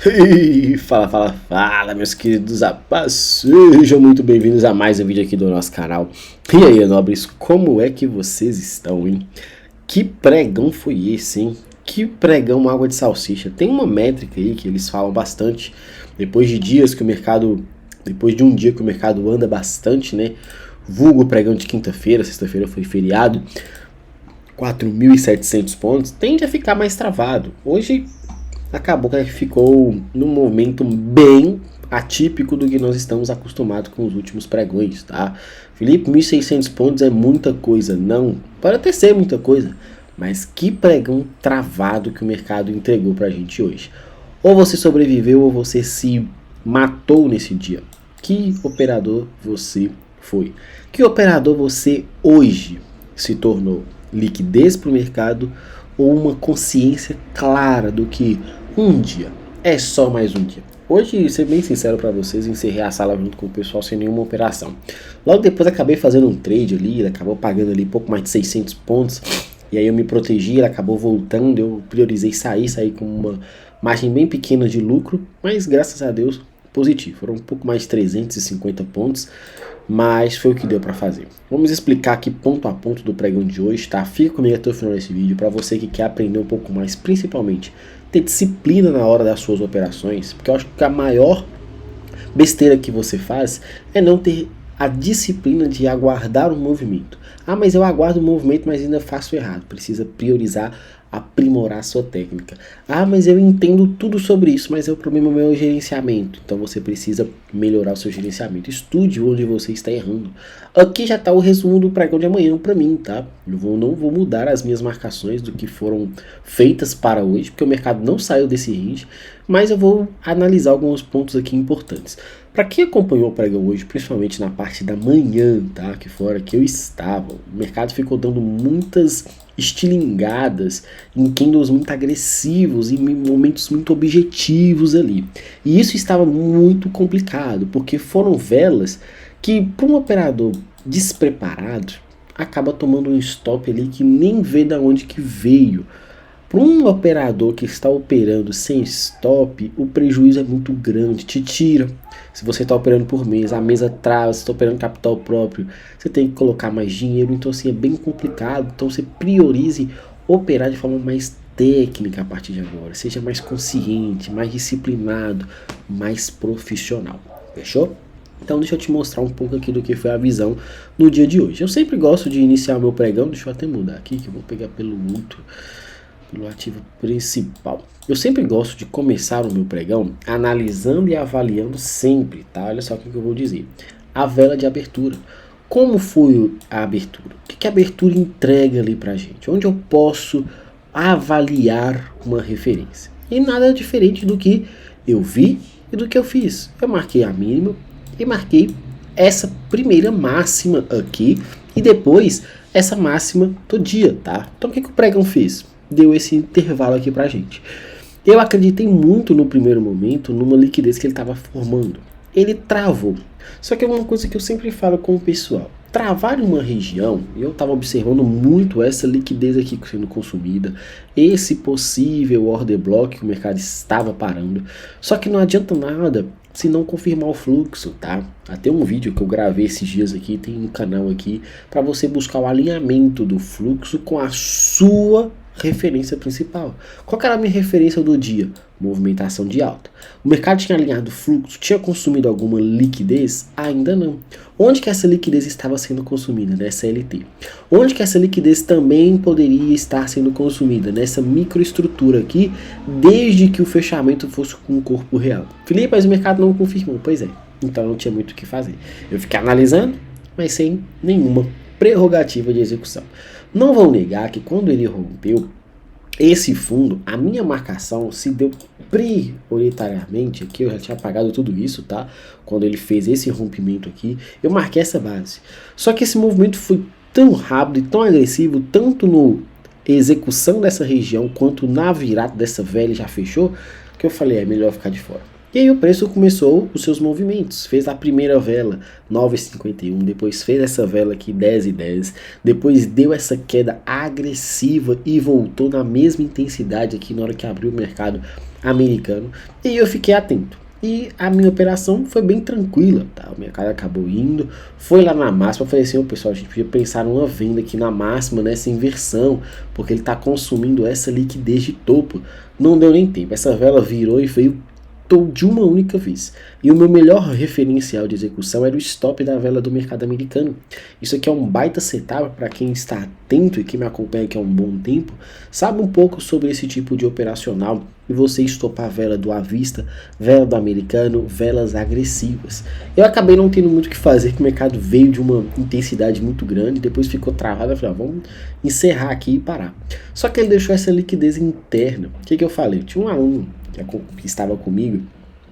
E fala, meus queridos rapazes, sejam muito bem-vindos a mais um vídeo aqui do nosso canal. E aí, nobres, como é que vocês estão, hein? Que pregão foi esse, hein? Que pregão água de salsicha. Tem uma métrica aí que eles falam bastante, depois de um dia que o mercado anda bastante, né? Vulgo pregão de quinta-feira, sexta-feira foi feriado, 4.700 pontos, tende a ficar mais travado. Hoje acabou que ficou num momento bem atípico do que nós estamos acostumados com os últimos pregões, tá? Felipe, 1.600 pontos é muita coisa. Não, pode até ser muita coisa, mas que pregão travado que o mercado entregou pra gente hoje. Ou você sobreviveu ou você se matou nesse dia. Que operador você foi? Que operador você hoje se tornou? Liquidez para o mercado ou uma consciência clara do que um dia é só mais um dia? Hoje, ser bem sincero para vocês, encerrei a sala junto com o pessoal sem nenhuma operação. Logo depois acabei fazendo um trade ali, ele acabou pagando ali pouco mais de 600 pontos. E aí eu me protegi, ele acabou voltando, eu priorizei sair com uma margem bem pequena de lucro, mas graças a Deus positivo. Foram um pouco mais de 350 pontos, mas foi o que deu para fazer. Vamos explicar aqui ponto a ponto do pregão de hoje, tá? Fica comigo até o final desse vídeo para você que quer aprender um pouco mais, principalmente ter disciplina na hora das suas operações, porque eu acho que a maior besteira que você faz é não ter a disciplina de aguardar um movimento. Ah, mas eu aguardo o movimento, mas ainda faço errado. Precisa priorizar, aprimorar a sua técnica. Ah, mas eu entendo tudo sobre isso, mas o problema é o gerenciamento. Então você precisa melhorar o seu gerenciamento. Estude onde você está errando. Aqui já está o resumo do pregão de amanhã para mim, tá? Não vou mudar as minhas marcações do que foram feitas para hoje, porque o mercado não saiu desse range, mas eu vou analisar alguns pontos aqui importantes. Para quem acompanhou o pregão hoje, principalmente na parte da manhã, tá? Que fora que eu estava, o mercado ficou dando muitas estilingadas em candles muito agressivos, em momentos muito objetivos ali. E isso estava muito complicado, porque foram velas que, para um operador despreparado, acaba tomando um stop ali que nem vê da onde que veio. Para um operador que está operando sem stop, o prejuízo é muito grande, te tira. Se você está operando por mês, a mesa trava, se está operando capital próprio, você tem que colocar mais dinheiro, então assim é bem complicado. Então você priorize operar de forma mais técnica a partir de agora, seja mais consciente, mais disciplinado, mais profissional, fechou? Então deixa eu te mostrar um pouco aqui do que foi a visão no dia de hoje. Eu sempre gosto de iniciar o meu pregão, deixa eu até mudar aqui que eu vou pegar pelo ativo principal. Eu sempre gosto de começar o meu pregão analisando e avaliando sempre, tá? Olha só o que eu vou dizer. A vela de abertura. Como foi a abertura? O que a abertura entrega ali pra gente? Onde eu posso avaliar uma referência? E nada diferente do que eu vi e do que eu fiz. Eu marquei a mínima e marquei essa primeira máxima aqui e depois essa máxima do dia, tá? Então o que o pregão fez? Deu esse intervalo aqui pra gente. Eu acreditei muito no primeiro momento numa liquidez que ele estava formando. Ele travou. Só que é uma coisa que eu sempre falo com o pessoal. Travar em uma região, eu estava observando muito essa liquidez aqui sendo consumida, esse possível order block que o mercado estava parando. Só que não adianta nada se não confirmar o fluxo, tá? Até um vídeo que eu gravei esses dias aqui, tem um canal aqui, para você buscar o alinhamento do fluxo com a sua referência principal. Qual que era a minha referência do dia? Movimentação de alta. O mercado tinha alinhado o fluxo, tinha consumido alguma liquidez? Ainda não. Onde que essa liquidez estava sendo consumida? Nessa LT. Onde que essa liquidez também poderia estar sendo consumida? Nessa microestrutura aqui, desde que o fechamento fosse com o corpo real. Felipe, mas o mercado não confirmou. Pois é, então não tinha muito o que fazer. Eu fiquei analisando, mas sem nenhuma prerrogativa de execução. Não vou negar que quando ele rompeu esse fundo, a minha marcação se deu prioritariamente aqui, eu já tinha apagado tudo isso, tá? Quando ele fez esse rompimento aqui, eu marquei essa base. Só que esse movimento foi tão rápido e tão agressivo, tanto no execução dessa região, quanto na virada dessa vela já fechou, que eu falei, é melhor ficar de fora. E aí o preço começou os seus movimentos, fez a primeira vela 9,51, depois fez essa vela aqui 10,10, depois deu essa queda agressiva e voltou na mesma intensidade aqui na hora que abriu o mercado americano, e eu fiquei atento. E a minha operação foi bem tranquila, tá? O mercado acabou indo, foi lá na máxima. Eu falei assim, pessoal, a gente podia pensar numa venda aqui na máxima, nessa inversão, porque ele está consumindo essa liquidez de topo. Não deu nem tempo, essa vela virou e veio de uma única vez. E o meu melhor referencial de execução era o stop da vela do mercado americano. Isso aqui é um baita setup para quem está atento e que me acompanha aqui há um bom tempo, sabe um pouco sobre esse tipo de operacional e você estopar a vela do à vista, vela do americano, velas agressivas. Eu acabei não tendo muito o que fazer, que o mercado veio de uma intensidade muito grande, depois ficou travado, eu falei, vamos encerrar aqui e parar. Só que ele deixou essa liquidez interna. O que eu falei? Eu tinha um aluno que estava comigo,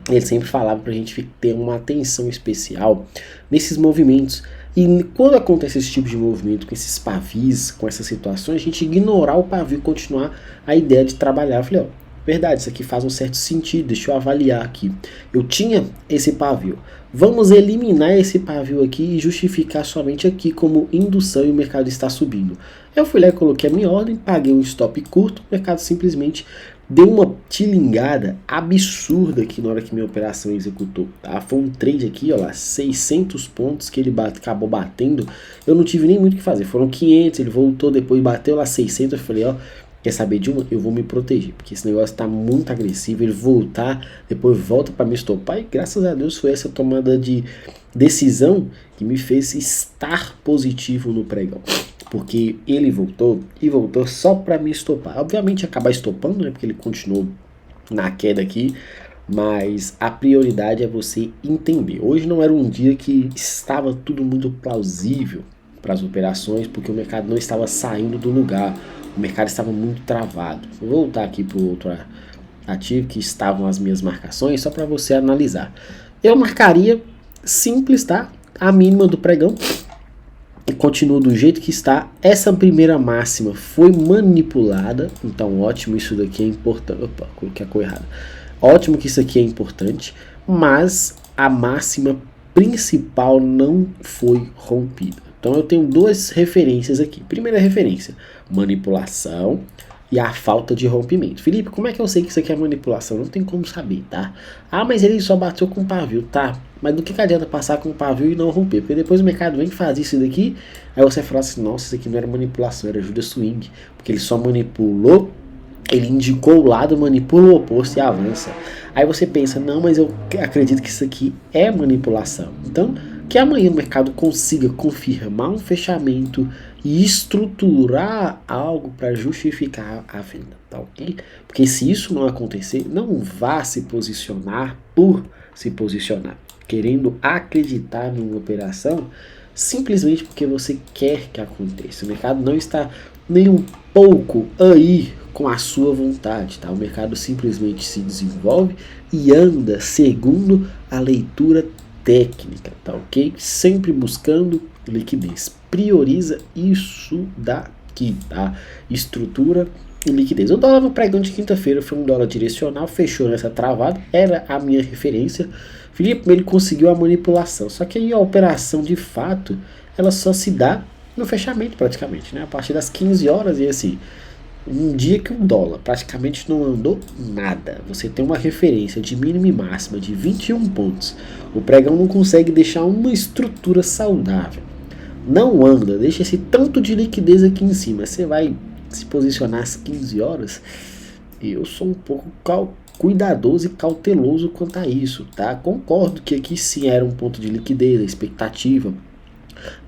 ele sempre falava pra gente ter uma atenção especial nesses movimentos. E quando acontece esse tipo de movimento, com esses pavis, com essas situações, a gente ignorar o pavio e continuar a ideia de trabalhar. Eu falei, verdade, isso aqui faz um certo sentido, deixa eu avaliar aqui. Eu tinha esse pavio. Vamos eliminar esse pavio aqui e justificar somente aqui como indução e o mercado está subindo. Eu fui lá e coloquei a minha ordem, paguei um stop curto, o mercado simplesmente deu uma tilingada absurda aqui na hora que minha operação executou, tá? Foi um trade aqui, ó lá, 600 pontos que ele acabou batendo, eu não tive nem muito o que fazer, foram 500, ele voltou, depois bateu lá 600, eu falei, quer saber de uma? Eu vou me proteger, porque esse negócio tá muito agressivo, ele voltar, depois volta para me estopar, e graças a Deus foi essa tomada de decisão que me fez estar positivo no pregão. Porque ele voltou e voltou só para me estopar. Obviamente acabar estopando, né? Porque ele continuou na queda aqui. Mas a prioridade é você entender. Hoje não era um dia que estava tudo muito plausível para as operações, porque o mercado não estava saindo do lugar. O mercado estava muito travado. Vou voltar aqui para o outro ativo que estavam as minhas marcações, só para você analisar. Eu marcaria simples, tá? A mínima do pregão. E continua do jeito que está. Essa primeira máxima foi manipulada, então ótimo, isso daqui é importante. Opa, coloquei a cor errada. Ótimo que isso aqui é importante, mas a máxima principal não foi rompida. Então eu tenho duas referências aqui. Primeira referência, manipulação e a falta de rompimento. Felipe, como é que eu sei que isso aqui é manipulação? Não tem como saber, tá? Ah, mas ele só bateu com pavio, tá? Mas do que adianta passar com pavio e não romper? Porque depois o mercado vem fazer isso daqui, aí você fala assim, nossa, isso aqui não era manipulação, era ajuda swing. Porque ele só manipulou, ele indicou o lado, manipula o oposto e avança. Aí você pensa, não, mas eu acredito que isso aqui é manipulação. Então, que amanhã o mercado consiga confirmar um fechamento e estruturar algo para justificar a venda, tá ok? Porque se isso não acontecer, não vá se posicionar por se posicionar, querendo acreditar numa operação simplesmente porque você quer que aconteça. O mercado não está nem um pouco aí com a sua vontade, tá? O mercado simplesmente se desenvolve e anda segundo a leitura técnica, tá ok? Sempre buscando liquidez. Prioriza isso daqui, tá? Estrutura e liquidez. O dólar no pregão de quinta-feira foi um dólar direcional, fechou nessa travada, era a minha referência. Felipe, ele conseguiu a manipulação, só que aí a operação de fato, ela só se dá no fechamento praticamente, né? A partir das 15 horas e assim, um dia que o dólar praticamente não andou nada, você tem uma referência de mínima e máxima de 21 pontos, o pregão não consegue deixar uma estrutura saudável, não anda, deixa esse tanto de liquidez aqui em cima, você vai se posicionar às 15 horas, eu sou um pouco cuidadoso e cauteloso quanto a isso, tá? Concordo que aqui sim era um ponto de liquidez, a expectativa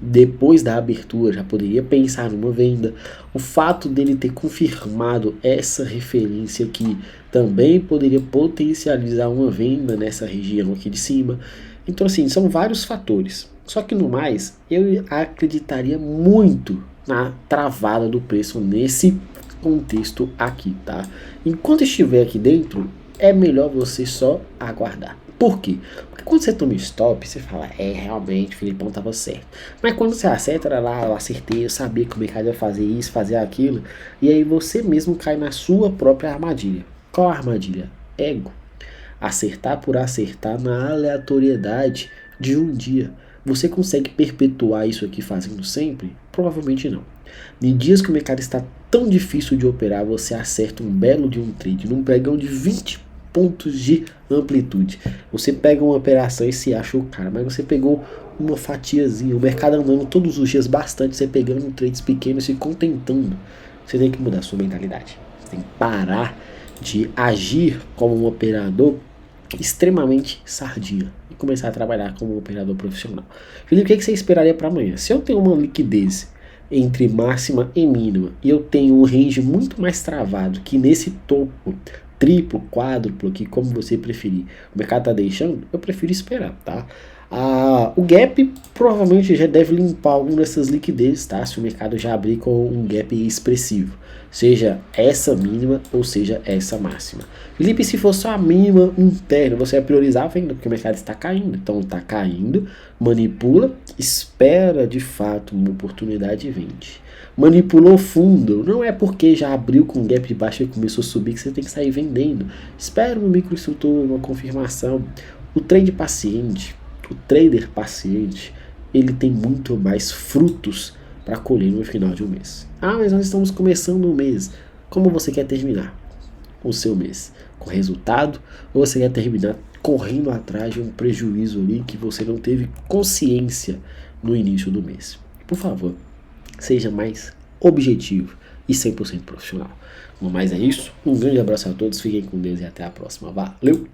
depois da abertura já poderia pensar numa venda. O fato dele ter confirmado essa referência aqui também poderia potencializar uma venda nessa região aqui de cima. Então assim, são vários fatores. Só que no mais, eu acreditaria muito na travada do preço nesse contexto aqui, tá? Enquanto estiver aqui dentro, é melhor você só aguardar. Por quê? Porque quando você toma stop, você fala, realmente, o Filipão estava certo. Mas quando você acerta, era lá, eu acertei, eu sabia que o mercado ia fazer isso, fazer aquilo. E aí você mesmo cai na sua própria armadilha. Qual a armadilha? Ego. Acertar por acertar na aleatoriedade de um dia. Você consegue perpetuar isso aqui fazendo sempre? Provavelmente não. Em dias que o mercado está tão difícil de operar, você acerta um belo de um trade num pregão de 20 pontos de amplitude. Você pega uma operação e se acha o cara, mas você pegou uma fatiazinha, o mercado andando todos os dias bastante, você pegando trades pequenos e se contentando. Você tem que mudar a sua mentalidade. Você tem que parar de agir como um operador extremamente sardinha e começar a trabalhar como um operador profissional. Felipe, o que você esperaria para amanhã? Se eu tenho uma liquidez entre máxima e mínima e eu tenho um range muito mais travado que nesse topo, triplo, quádruplo, que como você preferir, o mercado está deixando, eu prefiro esperar, tá? O gap provavelmente já deve limpar alguma dessas liquidez, tá? Se o mercado já abrir com um gap expressivo, seja essa mínima ou seja essa máxima. Felipe, se for só a mínima interna, você vai priorizar a venda, porque o mercado está caindo. Então está caindo, manipula, espera de fato uma oportunidade e vende. Manipulou fundo, não é porque já abriu com gap de baixo e começou a subir que você tem que sair vendendo. Espera uma microestrutura, uma confirmação. O trade paciente, o trader paciente, ele tem muito mais frutos para colher no final de um mês. Mas nós estamos começando um mês. Como você quer terminar o seu mês? Com resultado? Ou você quer terminar correndo atrás de um prejuízo ali que você não teve consciência no início do mês? Por favor, seja mais objetivo e 100% profissional. No mais é isso. Um grande abraço a todos, fiquem com Deus e até a próxima. Valeu!